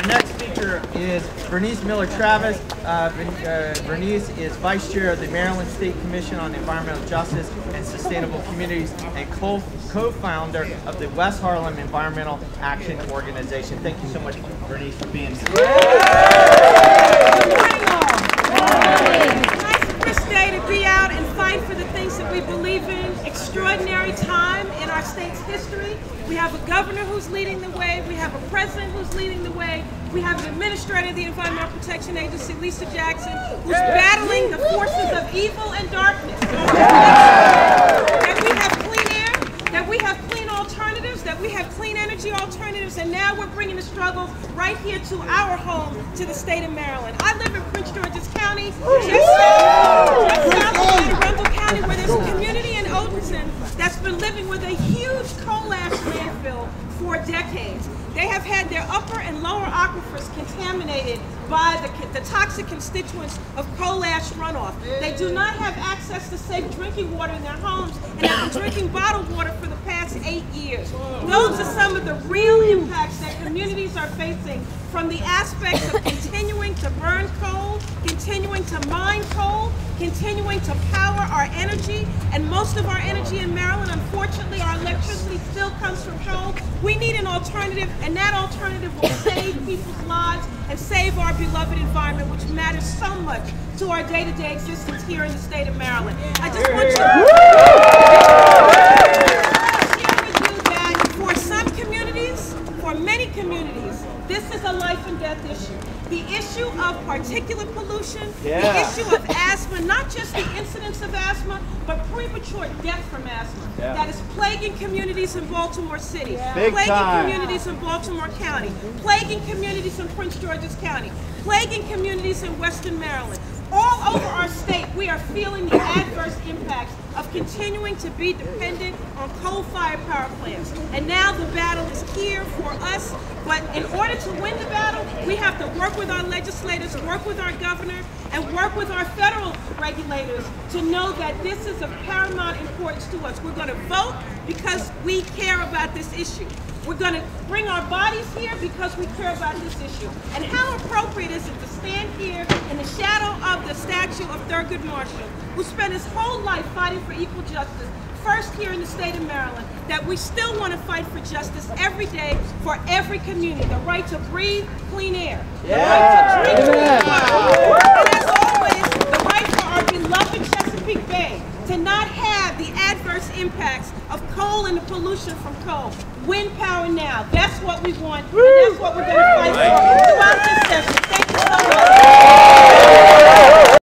Our next speaker is Vernice Miller-Travis. Vernice is Vice Chair of the Maryland State Commission on Environmental Justice and Sustainable Communities and co-founder of the West Harlem Environmental Action Organization. Thank you so much, Vernice, for being here. Good morning, all. Nice first day to be out and fight for the things that we believe in. Extraordinary time in our state's history. We have a governor who's leading the way. We have a president who's leading the way. We have an administrator of the Environmental Protection Agency, Lisa Jackson, who's battling the forces of evil and darkness. That we have clean air, that we have clean alternatives, that we have clean energy alternatives, and now we're bringing the struggle right here to our home, to the state of Maryland. I live in Prince George's County, just south of Arundel County, where there's a community in Odenton that's been living with a huge coal ash landfill for decades. They have had their upper and lower aquifers contaminated by the toxic constituents of coal ash runoff. They do not have access to safe drinking water in their homes and have been drinking bottled water for the past 8 years. Those are some of the real impacts that communities are facing from the aspects of continuing to burn coal, continuing to mine coal, continuing to power our energy, and most of our energy in Maryland, unfortunately, our electricity still comes from coal. We need an alternative, and that alternative will save people's lives and save our beloved environment, which matters so much to our day-to-day existence here in the state of Maryland. I just want you to share with you that for some communities, for many communities, this is a life and death issue. The issue of particulate pollution, the issue of asthma, not just the incidence of asthma, but premature death from asthma, that is plaguing communities in Baltimore City, plaguing communities in Baltimore County, plaguing communities in Prince George's County, plaguing communities in Western Maryland. All over our state, we are feeling the adverse impacts of continuing to be dependent on coal-fired power plants. And now the battle is here for us, but in order to win the battle, we have to work with our legislators, work with our governor, and work with our federal regulators to know that this is of paramount importance to us. We're going to vote because we care about this issue. We're going to bring our bodies here because we care about this issue. And how appropriate is it to stand here in the shadow of the statue of Vernice-Marshall, who spent his whole life fighting for equal justice, first here in the state of Maryland, that we still want to fight for justice every day for every community, the right to breathe clean air, the right to drink clean water, and as always, the right for our beloved Chesapeake Bay to not have the adverse impacts of coal and the pollution from coal. Wind power now. That's what we want, and that's what we're going to fight for.